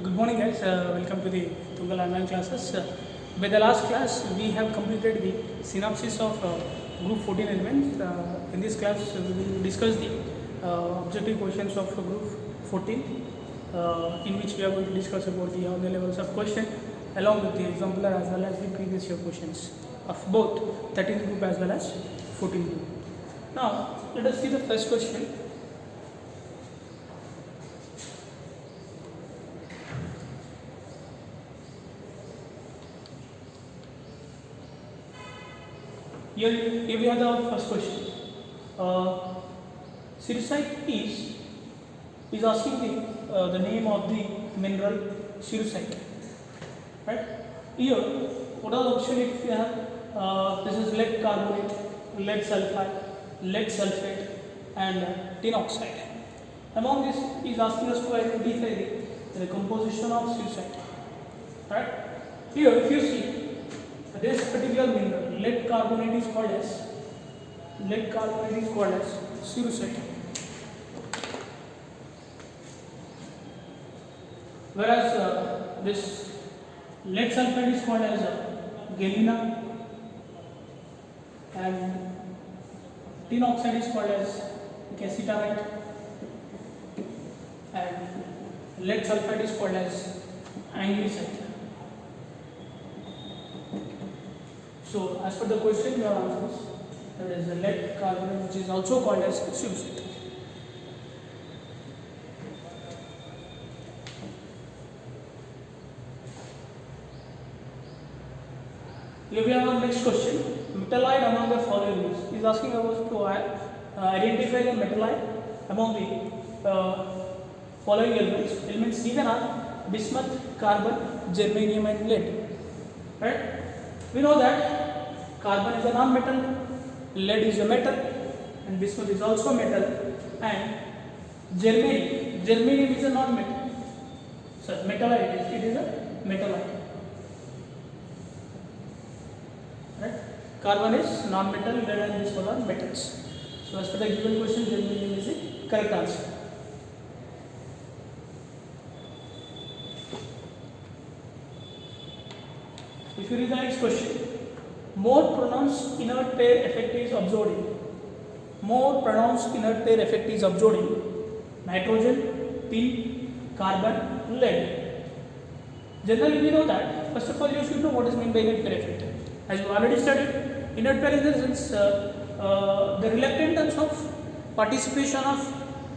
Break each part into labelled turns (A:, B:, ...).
A: Good morning, guys. Welcome to the Tungal online classes. By the last class, we have completed the synopsis of Group 14 elements. In this class, we will discuss the objective questions of Group 14, in which we are going to discuss about the other levels of question, along with the exemplar as well as the previous year questions of both 13th group as well as 14th group. Now, let us see the first question. Here we have the first question. Cerussite is asking the name of the mineral cerussite. Right? Here, what are the options if we have? This is lead carbonate, lead sulfide, lead sulfate, and tin oxide. Among this, he is asking us to identify the composition of cerussite. Right? Here, if you see, this particular mineral, lead carbonate is called as cerussite, whereas this lead sulfide is called as galena, and tin oxide is called as cassiterite, and lead sulfide is called as andesite. So, as per the question, your answers, that is the lead carbonate, which is also called as cerussite. Here we have our next question. Metallite among the following is asking us to identify the metallite among the following elements. Elements given are bismuth, carbon, germanium, and lead. Right? We know that carbon is a non-metal, lead is a metal, and bismuth is also a metal, and germanium is a non-metal. So metallite it is a metallite. Right? Carbon is non-metal, lead and bismuth are metals. So as per the given question, germanium is the correct answer. If you read the next question, more pronounced inert pair effect is observed in. More pronounced inert pair effect is observed in nitrogen, tin, carbon, lead. Generally, we know that. First of all, you should know what is meant by inert pair effect. As you already studied, inert pair is the sense the reluctance of participation of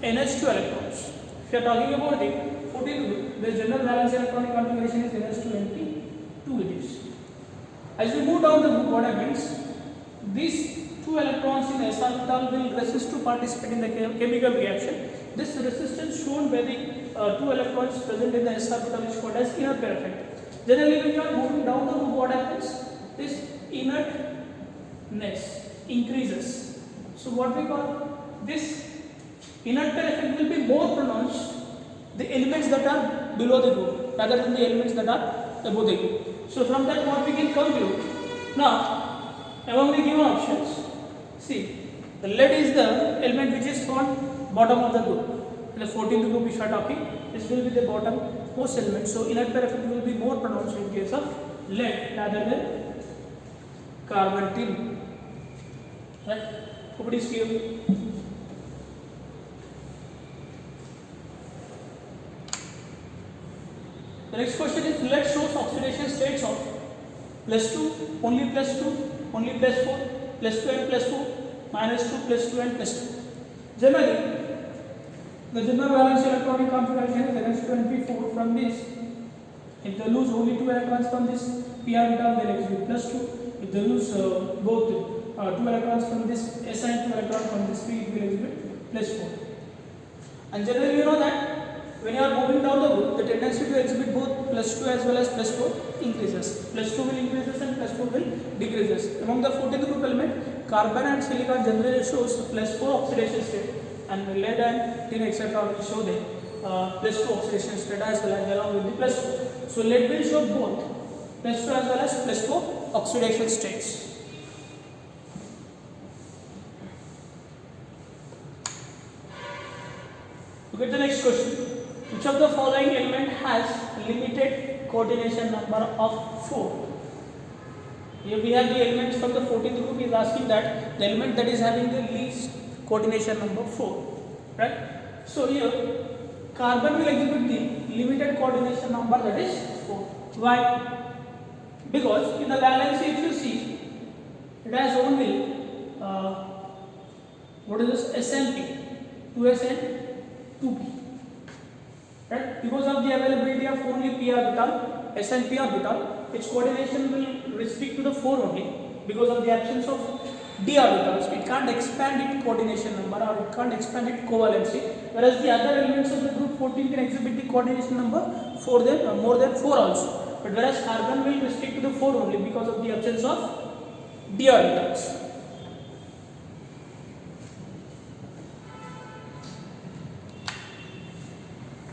A: NH2 electrons. If you are talking about the 14th group, the general valence electronic configuration is NH2 it is. As we move down the group, what happens? These two electrons in the s orbital will resist to participate in the chemical reaction. This resistance shown by the two electrons present in the s orbital is called as inert pair effect. Generally, when you are moving down the group, what happens? This inertness increases. So, what we call this inert pair effect will be more pronounced the elements that are below the group rather than the elements that are above the group. So from that what we can conclude. Now, among the given options, see, the lead is the element which is found bottom of the group. In the 14th group, if you are talking, this will be the bottom most element. So inert pair effect will be more pronounced in case of lead rather than carbon, tin. Right? Hope it is clear. The next question is, lead shows oxidation states of +2, only +2, only +4, +2 and +4, -2, +2 and +2. Generally, the general valence electronic configuration is NH2 and P4. From this, if they lose only 2 electrons from this p orbital, they exhibit +2. If they lose both 2 electrons from this s and 2 electrons from this p, it will exhibit +4. And generally, you know that when you are moving down the group, the tendency to exhibit both +2 as well as +4 increases. +2 will increases and +4 will decreases. Among the 14th group element, carbon and silicon generally shows +4 oxidation state, and lead and tin etc. will show the +2 oxidation state as well as along with the +4. So lead will show both +2 as well as +4 oxidation states. Look at the next question. Which Which of the following element has limited coordination number of 4? Here we have the elements from the 14th group. He is asking that the element that is having the least coordination number 4, right? So here carbon will exhibit the limited coordination number, that is 4. Why? Because in the valency, if you see, it has only what is this, SnP, 2s and 2p, right? Because of the availability of only p orbital, s and p orbital, its coordination will restrict to the 4 only. Because of the absence of d orbitals, it can't expand its coordination number, or it can't expand its covalency, whereas the other elements of the group 14 can exhibit the coordination number more than 4 also. But whereas carbon will restrict to the 4 only because of the absence of d orbitals.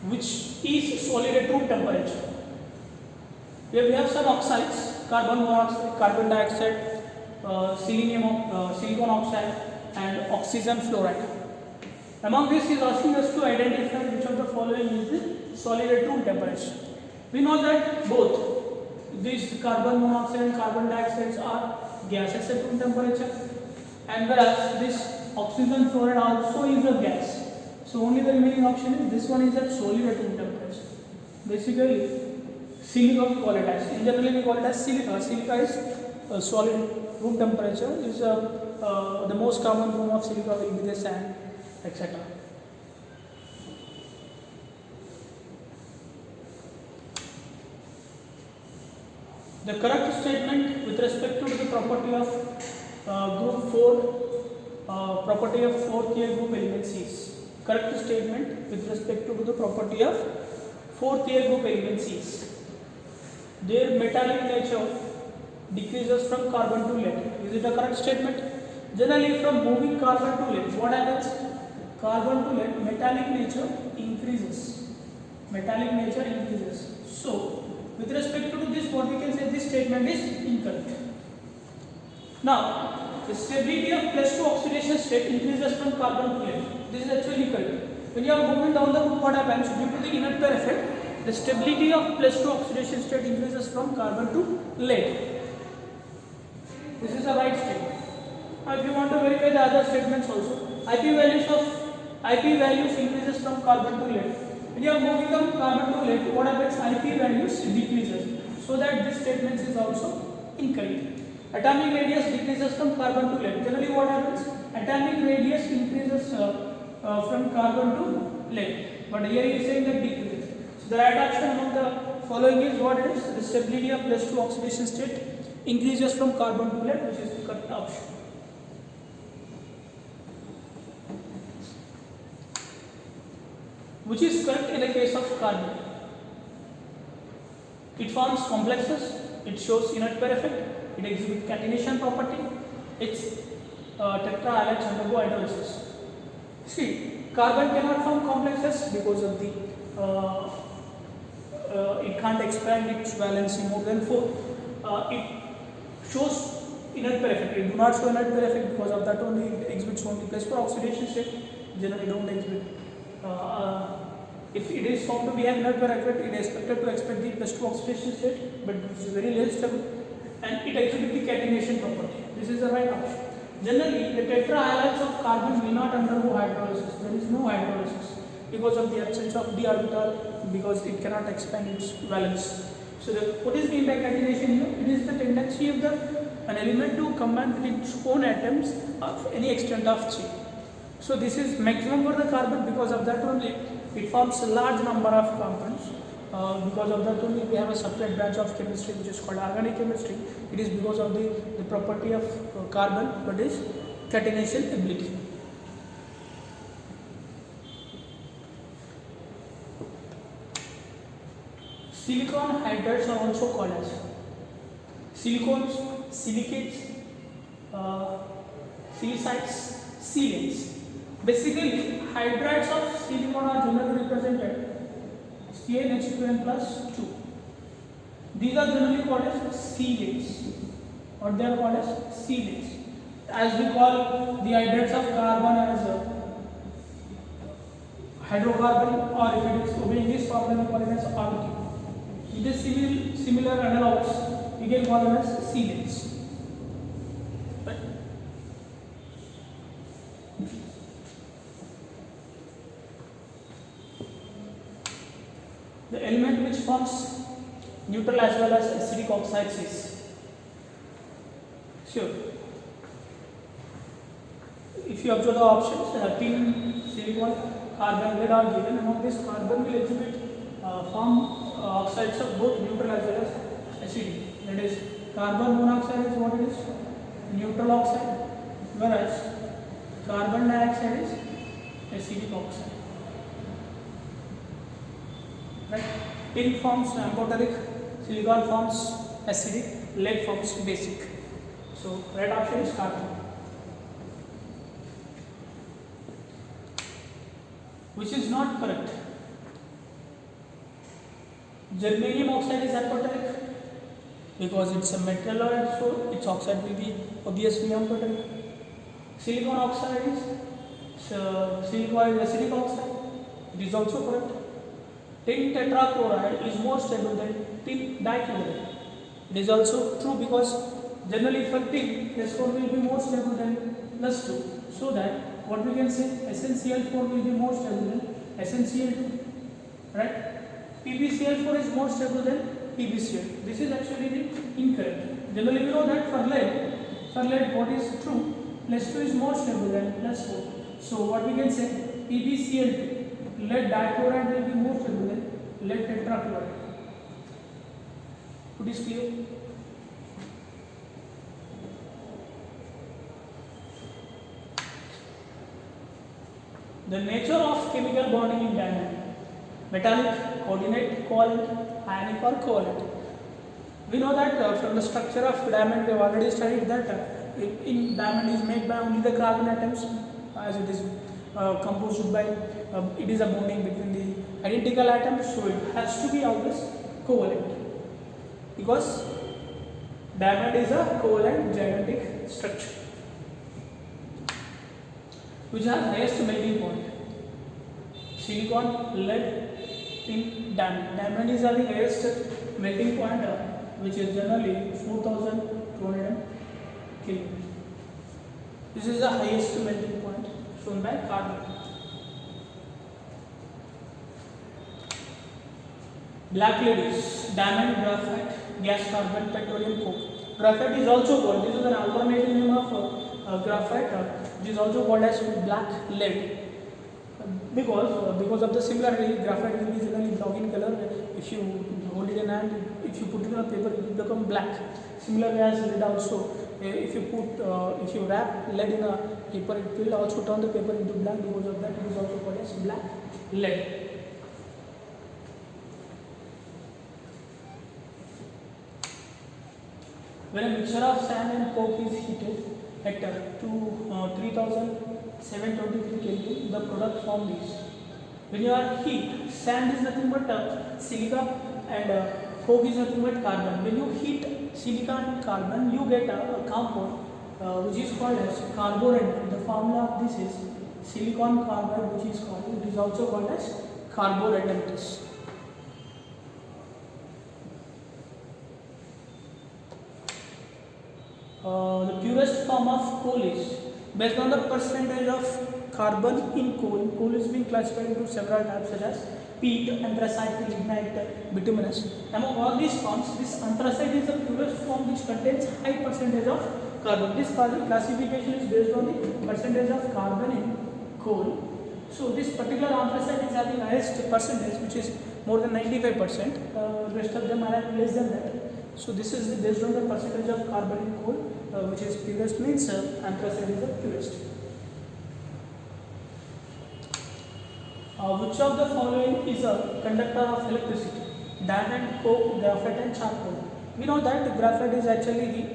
A: Which is solid at room temperature. Here we have some oxides: carbon monoxide, carbon dioxide, silicon oxide, and oxygen fluoride. Among these, he is asking us to identify which of the following is the solid at room temperature. We know that both these carbon monoxide and carbon dioxide are gases at room temperature, and whereas this oxygen fluoride also is a gas. So only the remaining option is this one is at solid at room temperature. Basically, silica we call it as. In general, we call it as silica. Silica is solid room temperature. Is the most common form of silica will be the sand, etc. The correct statement with respect to the property of group 4, property of 4th year group elements is. Correct statement with respect to the property of 4th year group elements is their metallic nature decreases from carbon to lead. Is it a correct statement? Generally, from moving carbon to lead, what happens? Carbon to lead, metallic nature increases. Metallic nature increases. So, with respect to this, what we can say, this statement is incorrect. Now, the stability of +2 oxidation state increases from carbon to lead. This is actually correct. When you are moving down the group, what happens? Due to the inert pair effect, the stability of +2 oxidation state increases from carbon to lead. This is the right statement. Now, if you want to verify the other statements also, IP values increases from carbon to lead. When you are moving from carbon to lead, what happens? IP values decreases. So that this statement is also incorrect. Atomic radius decreases from carbon to lead. Generally, what happens? Atomic radius increases from carbon to lead. But here he is saying that decreases. So the right option among the following is what it is? The stability of +2 oxidation state increases from carbon to lead, which is the correct option. Which is correct in the case of carbon? It forms complexes, it shows inert pair effect, it exhibits catenation property, its tetrahalides undergo hydrolysis. See, carbon cannot form complexes because of the it can't expand its valency more than 4. It shows inert pair effect. It do not show inert pair effect because of that only it exhibits only +4 oxidation state. Generally, don't exhibit. If it is found to be an inert pair effect, it is expected to expect the +2 oxidation state, but it is very less stable, and it exhibits the catenation property. This is the right option. Generally, the tetrahalides of carbon will not undergo hydrolysis. There is no hydrolysis because of the absence of d orbital, because it cannot expand its valence. So, what is meant by catenation here? It is the tendency of an element to combine with its own atoms of any extent of chi. So, this is maximum for the carbon. Because of that only it forms a large number of compounds. Because of that only we have a separate branch of chemistry which is called organic chemistry. It is because of the property of carbon, that is catenation ability. Silicon hydrides are also called as silicones, silicates, silicides, silanes. Basically, hydrides of silicon are generally represented CnH2n plus 2. These are generally called as silanes, or they are called as silanes. As we call the hydrides of carbon as hydrocarbon, or if it is obeying this formula, we call it as alkyl. It is similar analogs, we can call them as silanes. Right? The element which forms neutral as well as acidic oxides is, sure, if you observe the options, tin, silicon, carbon, lead are given. Among this, carbon will exhibit form oxides of both neutral as well as acidic. That is, carbon monoxide is what it is, neutral oxide, whereas carbon dioxide is acidic oxide. Right? Tin forms amphoteric, silicon forms acidic, lead forms basic. So, right option is carbon. Which is not correct. Germanium oxide is amphoteric because it's a metalloid, so its oxide will be obviously amphoteric. Silicon oxide is acidic oxide. It is also correct. Tin tetrachloride is more stable than tin dichloride. It is also true because generally for tin, S4 will be more stable than +2. So that what we can say, SnCl4 will be more stable than SnCl2. Right? PbCl4 is more stable than PbCl. This is actually the incorrect. Generally we know that for lead what is true, +2 is more stable than +4. So what we can say, PbCl2, lead dichloride will be more stable than lead tetrachloride. It is clear? The nature of chemical bonding in diamond: metallic, coordinate, covalent, ionic or covalent. We know that from the structure of diamond, we have already studied that in diamond is made by only the carbon atoms, as it is composed by, it is a bonding between the identical atoms, so it has to be always covalent because diamond is a covalent gigantic structure which has highest melting point. Silicon, lead, tin, diamond. Diamond is having highest melting point, which is generally 4200 Kelvin. This is the highest melting point shown by carbon. Black lead is diamond, graphite, gas carbon, petroleum coke. Graphite is also called, this is an alternative name of graphite, which is also called as black lead. Because of the similarity, graphite will be generally black in color. If you hold it in hand, if you put it on paper, it will become black. Similarly as lead also, if you wrap lead in a paper, it will also turn the paper into black. Because of that, it is also called as black lead. When a mixture of sand and coke is heated at 3723 Kelvin, the product formed is. When you are heat, sand is nothing but silica and coke is nothing but carbon. When you heat silica and carbon, you get a compound which is called as carborundum. The formula of this is silicon carbide, which is called, it is also called as carborundum test. The purest form of coal is, based on the percentage of carbon in coal. Coal is being classified into several types such as peat, anthracite, lignite, bituminous. Among all these forms, this anthracite is the purest form which contains high percentage of carbon. This classification is based on the percentage of carbon in coal. So this particular anthracite is having highest percentage, which is more than 95%. Rest of them are less than that. So this is based on the percentage of carbon in coal, which is purest, means anthracite is the purest. Which of the following is a conductor of electricity? Diamond, coke, graphite and charcoal. We know that graphite is actually the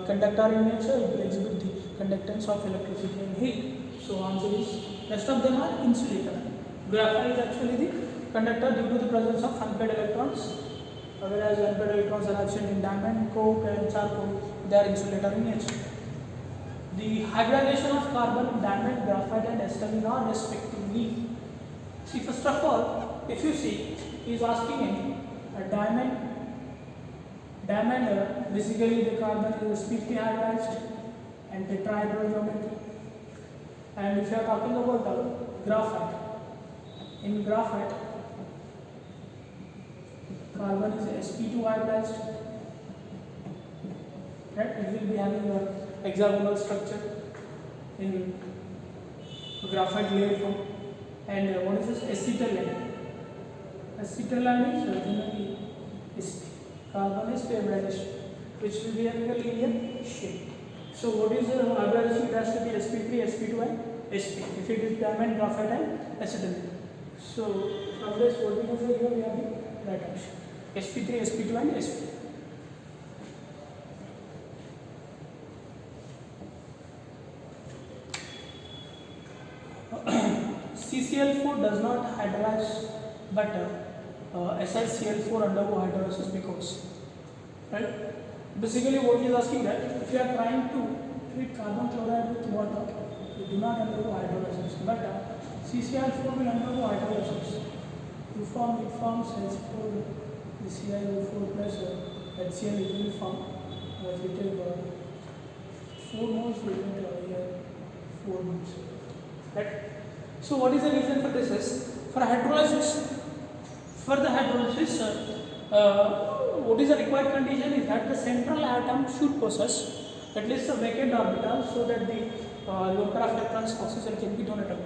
A: conductor in nature. It will exhibit the conductance of electricity and heat. So answer is, rest of them are insulator. Graphite is actually the conductor due to the presence of unpaired electrons, whereas unpaired electrons are absent in diamond, coke and charcoal. They are insulator in nature. The hybridization of carbon, diamond, graphite and acetylene are respectively See, first of all, if you see, he is asking in a diamond. Basically the carbon is sp3 hybridized and tetrahedral geometry. And if you are talking about the graphite, in graphite, carbon is sp2 hybridized. Right? It will be having a hexagonal structure in graphite layer form. And what is this? Acetylene. Acetylene is generally carbon is hybridized, which will be having a linear shape. So what is the hybridization? It has to be sp3, sp2 and sp. If it is diamond, graphite and acetylene. So from this what we can say here we have the right option. sp3, sp2 and sp. CCl4 does not hydrolyze, but SiCl4 undergo hydrolysis because, right? Basically, what he is asking that if you are trying to treat carbon chloride with water, you do not undergo hydrolysis, but CCl4 will undergo hydrolysis. It forms H4, the CiO4 plus HCl it will form. If you take 4 moles, we get here 4 moles. Right? So what is the reason for this is, for hydrolysis, what is the required condition is that the central atom should possess at least a vacant orbital so that the low craft electrons oxygen can be donated.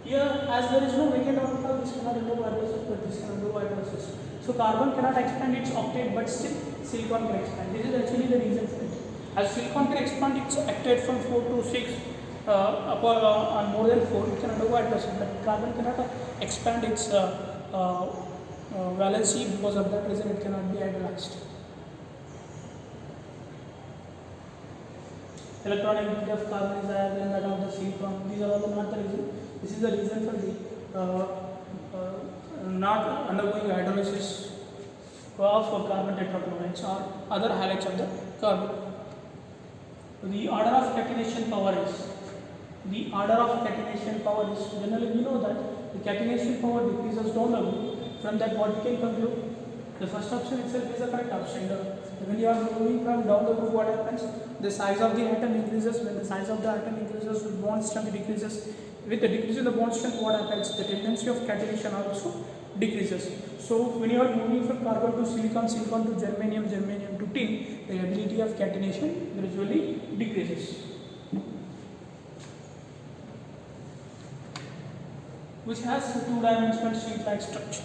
A: Here, as there is no vacant orbital, this cannot undergo hydrolysis, but this can undergo hydrolysis. So carbon cannot expand its octet, but still silicon can expand. This is actually the reason for it. As silicon can expand its octet from 4 to 6 on more than 4, it can undergo hydrolysis, but carbon cannot expand its valency. Because of that reason it cannot be hydrolyzed. Electron activity of carbon is higher than that of the silicon. These are all not the reason. This is the reason for the not undergoing hydrolysis of carbon tetrachlorides or other halides of the carbon. The order of catenation power is generally we know that the catenation power decreases down the group. From that what we can conclude? The first option itself is the correct option. When you are moving from down the group, what happens? The size of the atom increases. When the size of the atom increases, the bond strength decreases. With the decrease in the bond strength, what happens? The tendency of catenation also decreases. So when you are moving from carbon to silicon, silicon to germanium, germanium to tin, the ability of catenation gradually decreases. Which has a two-dimensional sheet-like structure.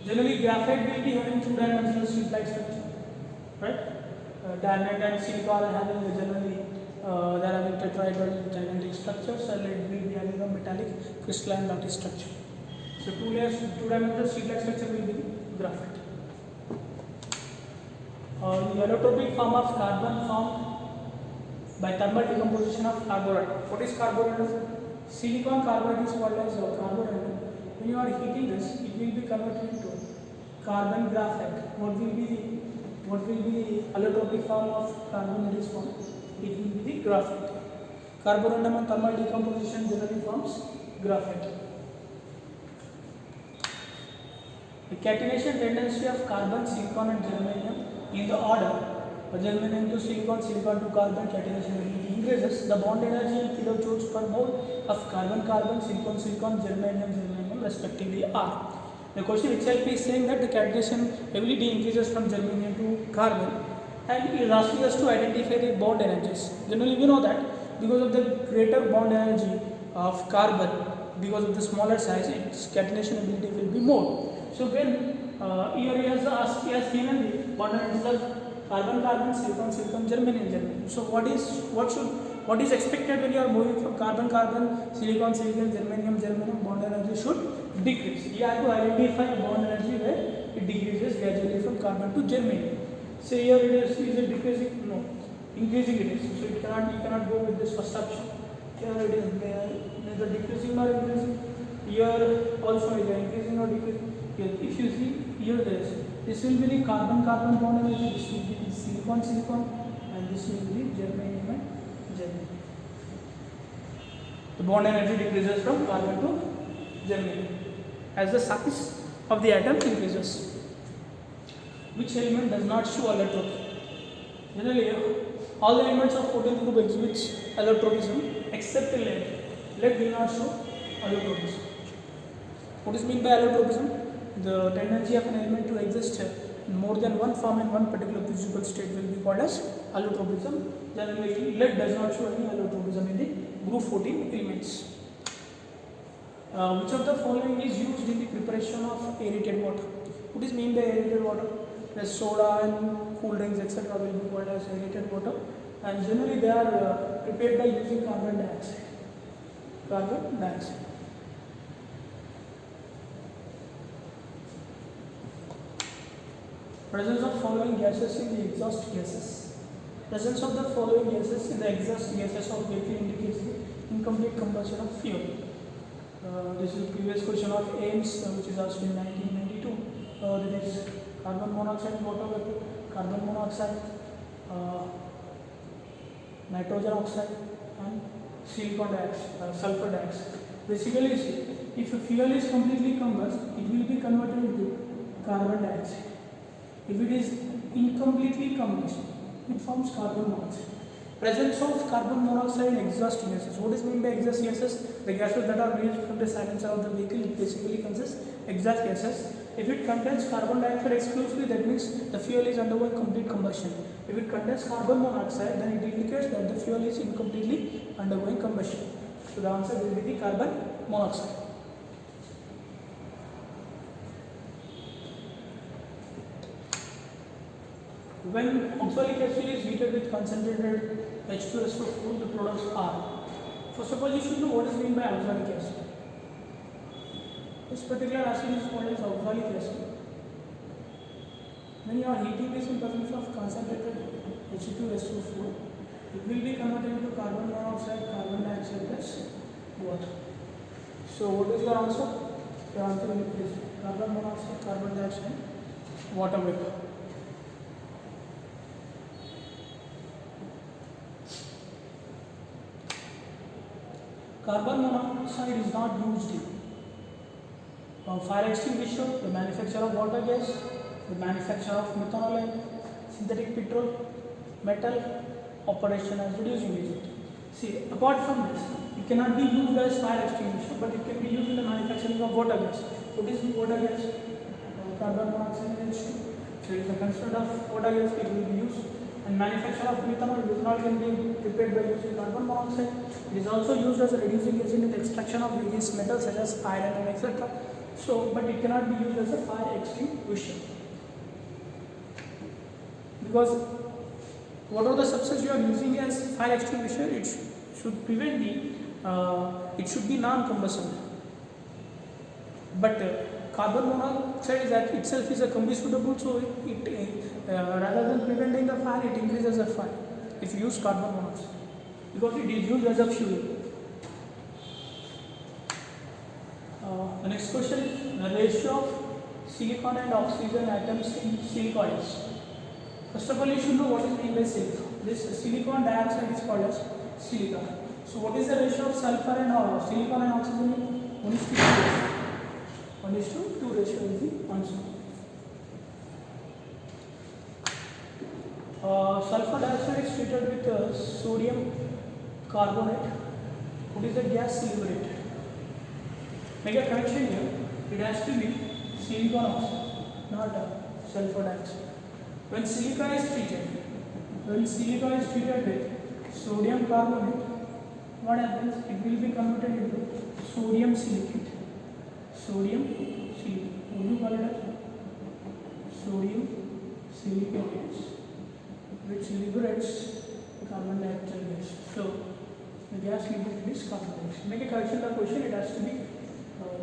A: Generally, graphite will be having two-dimensional sheet-like structure, right? Diamond and silicon are having generally they are having tetrahedral gigantic structures, and it will be having a metallic crystalline lattice structure. So two-dimensional sheet-like structure will be graphite. The allotropic form of carbon formed by thermal decomposition of carboride. What is carboride? Silicon carbide is called as carboride. When you are heating this, it will be converted into carbon graphite. What will be the allotropic form of carbon that is formed? It will be the graphite. Carborundum on thermal decomposition generally forms graphite. The catenation tendency of carbon, silicon and germanium in the order germanium to silicon, silicon to carbon, catenation ability increases. The bond energy in kilojoules per mole of carbon, carbon, silicon, silicon, germanium, germanium respectively are. The question itself is saying that the catenation ability increases from germanium to carbon, and it is asking us to identify the bond energies. Generally we know that because of the greater bond energy of carbon, because of the smaller size, its catenation ability will be more. So when here he has given the bond energies of carbon, carbon, silicon, silicon, germanium, germanium. So what is expected when you are moving from carbon, carbon, silicon, silicon, germanium, germanium? Bond energy should decrease. You have to identify a bond energy where it decreases gradually from carbon to germanium. Say here is it decreasing? No, increasing it is. So you cannot go with this first option. Here it is neither decreasing nor increasing. Here also is increasing or decreasing. Here, if you see here there is. This will be the carbon-carbon bond energy, this will be the silicon-silicon, and this will be germanium and germanium. The bond energy decreases from carbon to generally as the size of the atom increases. Which element does not show allotropy? Generally, all the elements of 14th group exhibit allotropism except lead. Lead will not show allotropism. What is meant by allotropism? The tendency of an element to exist in more than one form in one particular physical state will be called as allotropism. Generally, lead does not show any allotropism in the group 14 elements. Which of the following is used in the preparation of aerated water? What is meant by aerated water? The soda and cool drinks etc. will be called as aerated water, and generally they are prepared by using carbon dioxide. Carbon dioxide. Presence of following gases in the exhaust gases. Presence of the following gases in the exhaust gases of vehicle indicates the incomplete combustion of fuel. This is the previous question of Ames, which is asked in 1992. There is carbon monoxide, water vapor, carbon monoxide, nitrogen oxide, and silicon dioxide, sulfur dioxide. Basically, if a fuel is completely combusted, it will be converted into carbon dioxide. If it is incompletely combusted, it forms carbon monoxide. Presence of carbon monoxide in exhaust gases. What is meant by exhaust gases? The gases that are released from the silencer of the vehicle basically consists exhaust gases. If it contains carbon dioxide exclusively, that means the fuel is undergoing complete combustion. If it contains carbon monoxide, then it indicates that the fuel is incompletely undergoing combustion. So the answer will be the carbon monoxide. When oxalic acid is heated with concentrated H2SO4, the products are. First of all, you should know what is meant by oxalic acid. This particular acid is called as oxalic acid. When you are heating this in presence of concentrated H2SO4, it will be converted into carbon monoxide, carbon dioxide plus water. So what is your answer? Your answer will be carbon monoxide, carbon dioxide, water vapor. Carbon monoxide is not used in fire extinguisher, the manufacture of water gas, the manufacture of methanol, synthetic petrol, metal, operation as reducing agent. See, apart from this, it cannot be used as fire extinguisher, but it can be used in the manufacturing of water gas. What is water gas? Carbon monoxide and H2. So it is a constituent of water gas, it will be used. And manufacture of methanol, methanol can be prepared by using carbon monoxide. It is also used as a reducing agent in the extraction of various metals such as iron and etc. So, but it cannot be used as a fire extinguisher. Because whatever the substance you are using as fire extinguisher, it should prevent the, it should be non-combustible. But carbon monoxide is that itself is a combustible, so rather than preventing the fire, it increases the fire if you use carbon monoxide, because it is used as a fuel. The next question is the ratio of silicon and oxygen atoms in silicoids. First of all, you should know what is meant by silicon. This silicon dioxide is called as silica. So what is the ratio of sulfur and silicon and oxygen? 1:2 ratio. 1:2 ratio is the answer. Sulfur dioxide is treated with sodium carbonate. What is the gas liberated? Make a correction here. It has to be silicon oxide, not sulfur dioxide. When silica is treated with sodium carbonate, what happens? It will be converted into sodium silicate. Sodium silicate. What do you call it as? Sodium silicate, which liberates carbon dioxide gas. So the gas liberated is carbon dioxide. Make a correction to the question. It has to be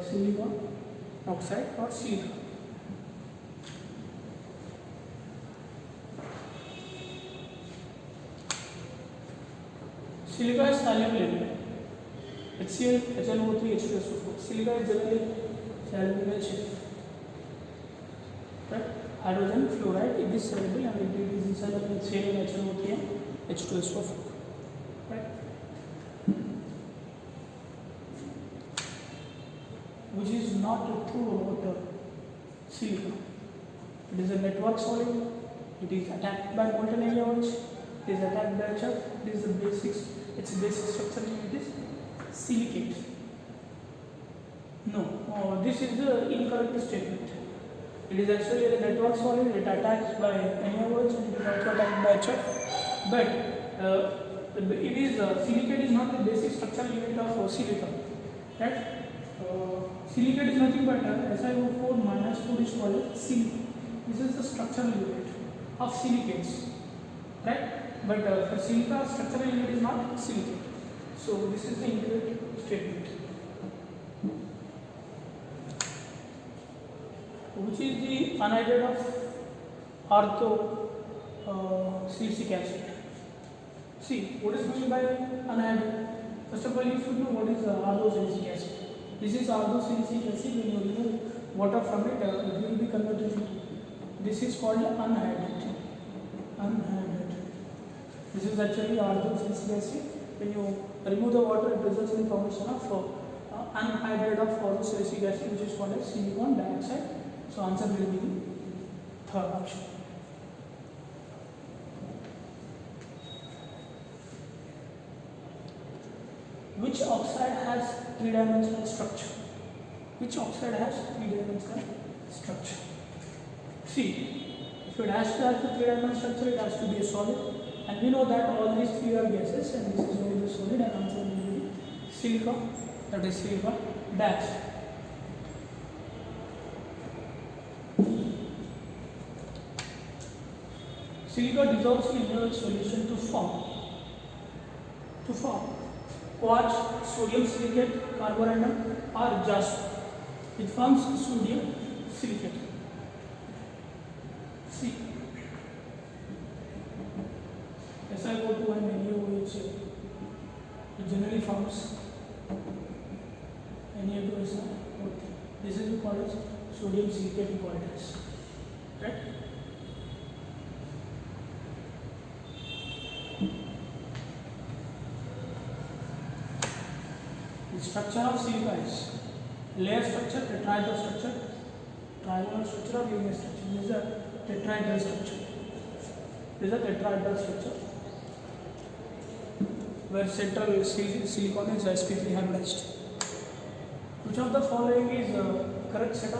A: silicon oxide or silica. Silica is soluble in HCl, HNO3, H2SO4. Silica is generally soluble in HF. Right? Hydrogen fluoride, it is soluble and it is insoluble in HCl, HNO3 and H2SO4. Right? not true about silicon. It is a network solid. It is attacked by molten elements. It is attacked by Chuck. It is the basics. Its basic structure unit is silicate. No, this is the incorrect statement. It is actually a network solid. It attacks by elements and it is also attacked by Chuck. But it is silicate is not the basic structural unit of silicon, right? Silicate is nothing but SiO4 minus 4 is called silicate. This is the structural unit of silicates, right? But for silica, structural unit is not silicate. So this is the incorrect statement. Which is the anhydride of orthosilicic acid? See, what is meant by anhydride? First of all, you should know what is orthosilicic acid. This is orthosilicic acid. When you remove water from it, it will be converted into. This is called anhydride. Anhydride. This is actually orthosilicic acid. When you remove the water, it results in the formation of anhydride of orthosilicic acid, which is called as silicon dioxide. So answer will be the third option. Which oxide has three-dimensional structure? Which oxide has three-dimensional structure? See, if it has to have a three-dimensional structure, it has to be a solid. And we know that all these three are gases, and this is only the solid, and answer will be silicon, that is silicon dioxide. Silica dissolves in mineral solution to form quartz, sodium silicate, carborundum or jasper. It forms sodium silicate. See, SiO2 and NaOH, it generally forms Na2SiO3. This is called as sodium silicate quartz, right? The structure of silica is layer structure, tetrahedral structure, trigonal structure or linear structure. This is a tetrahedral structure. This is a tetrahedral structure where central silicon is sp3 hybridized. Which of the following is correct set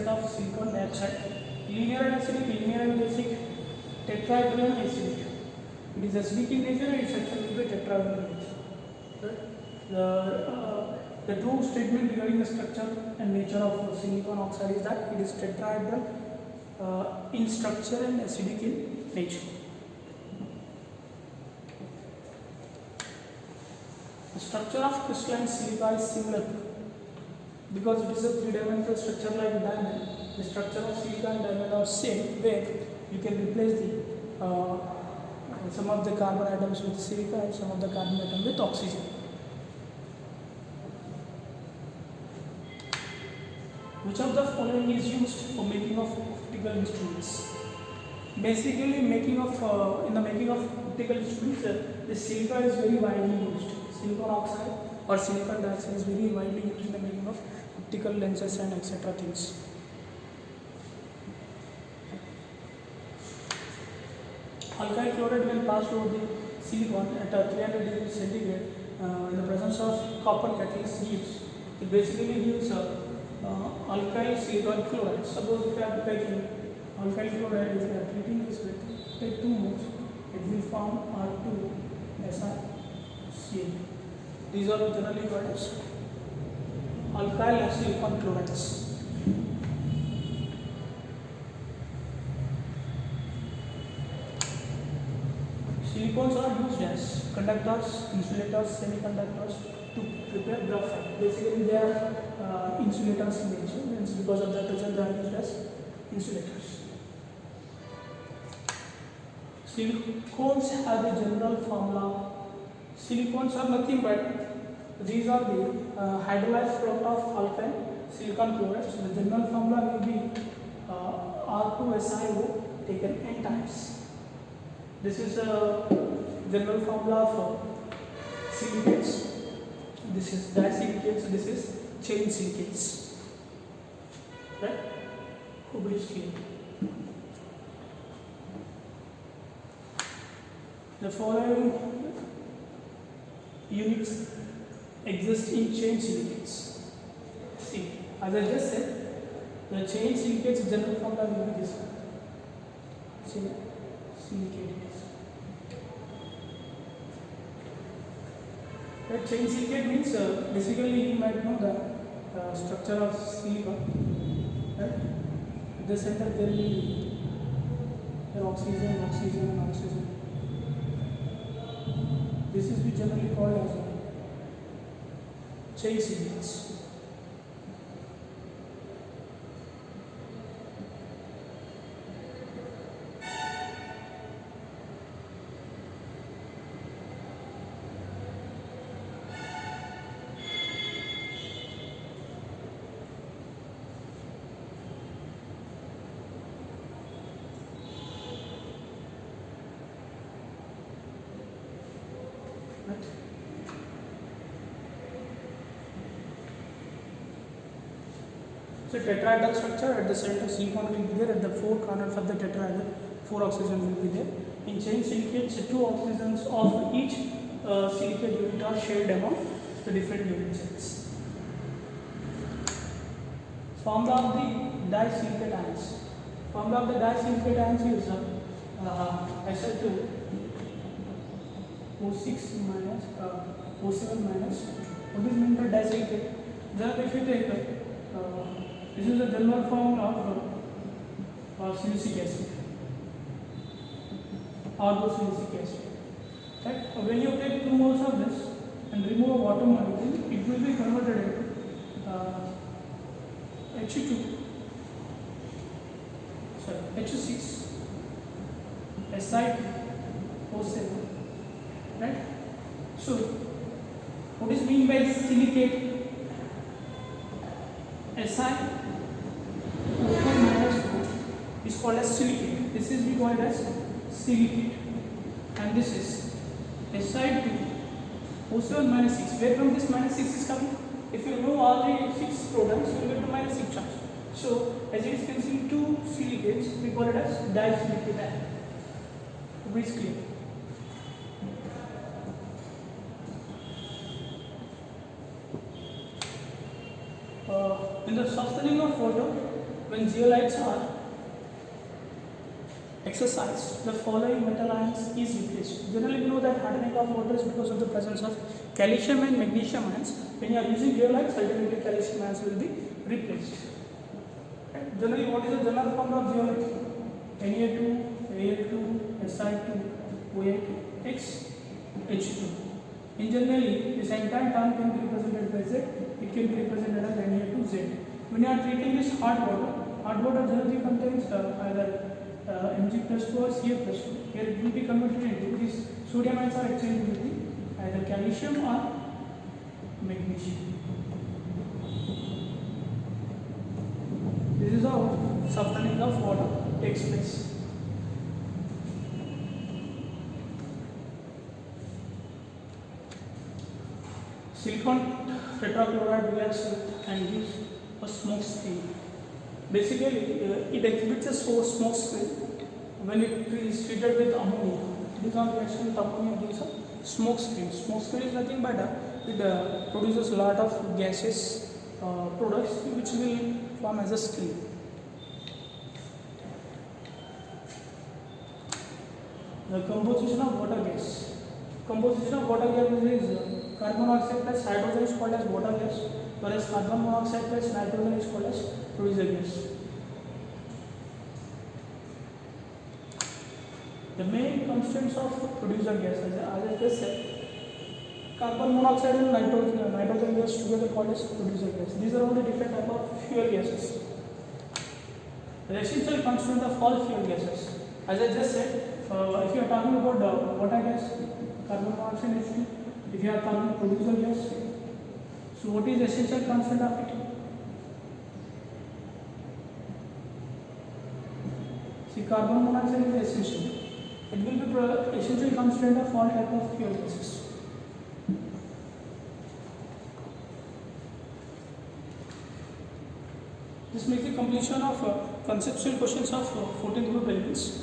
A: of silicon dioxide? Linear and acidic, linear and basic, tetrahedral and acidic. It is acidic in nature and it is actually tetrahedral in nature. The true statement regarding the structure and nature of silicon oxide is that it is tetrahedral in structure and acidic in nature. The structure of crystalline silica is similar because it is a three-dimensional structure like a diamond. The structure of silica and diamond are same, where you can replace the some of the carbon atoms with silica and some of the carbon atom with oxygen. Which of the following is used for making of optical instruments? Basically, in the making of optical instruments, the silica is very widely used. Silicon oxide or silicon dioxide is very widely used in the making of optical lenses and etc. things. Alkyl chloride, when passed over the silicon at 300 degrees centigrade in the presence of copper catalyst gives, it basically gives alkyl silicon chloride. Suppose if you are taking alkyl chloride, if you are treating this with take 2 moles, it will form R2SiCl. These are generally called as alkyl silicon chlorides. Silicons are used as conductors, insulators, semiconductors to prepare graphite. Basically, they are insulators in nature, and because of that reason they are used as insulators. Silicones have the general formula. Silicones are nothing but these are the hydrolyzed product of alkyl silicon chloride. So the general formula will be R2SiO taken n times. This is a general formula for silicates, This is disilicates, this is chain silicates. Right? Hope it is clear. The following units exist in chain silicates. See, as I just said, the chain silicates general formula will be this one. Chain silicates. That chain silicate means basically you might know the structure of silica. Right? At the center there will be oxygen, oxygen, and oxygen. This is we generally called as chain silicates. Right? So tetrahedral structure, at the center silicon will be there, at the four corners of the tetrahedral 4 oxygen will be there. In chain silicates 2 oxygens of each silicate unit are shared among the different unit cells. Formula of the disilicate ions. Formula of the disilicate ions is Sl2 O6 minus O7 minus. What is meant by disilicate? Then if you take this is the general form of silicic acid, orthosilicic acid. Right? When you take 2 moles of this and remove a water molecule, it will be converted into H6 Si2O7. Right? So, what is mean by silicate? Si2O4 minus 4 is called as silicate. This is we called as silicate, and this is Si2O7 minus 6. Where from this minus 6 is coming? If you remove all the 6 protons, you will get to minus 6 charge. So, as it is consuming 2 silicates, we call it as disilicate ion. Hope it is clear. In the softening of water, when zeolites are exercised, the following metal ions is replaced. Generally, we know that hardening of water is because of the presence of calcium and magnesium ions. When you are using zeolites, ultimately calcium ions will be replaced. And generally, what is the general formula of zeolite? Na2, Al2, Si2, O8, X, H2. In generally, this entire term can be represented by Z. It can be represented as Na2Z. When you are treating this hot water generally contains either Mg+2 or Ca+2. Here it will be converted into these sodium ions are exchanged with the either calcium or magnesium. This is how softening of water takes place. Silicon tetrachloride reacts with and gives a smoke screen. Basically, it exhibits a smoke screen when it is treated with ammonia. This on reaction with ammonia gives a smoke screen. Smoke screen is nothing but it produces a lot of gaseous products which will form as a screen. The composition of water gas. Composition of water gas is carbon dioxide plus hydrogen is called as water gas, whereas carbon monoxide plus nitrogen is called as producer gas. The main constants of producer gas, as I just said, carbon monoxide and nitrogen gas together called as producer gas. These are all the different type of fuel gases. The essential constant of all fuel gases, as I just said, if you are talking about water gas, carbon monoxide H2. If you are talking producer gas, so what is the essential constant of it? See, carbon monoxide is essential. It will be essential constant of all type of fuel gases. This makes the completion of conceptual questions of 14th group elements.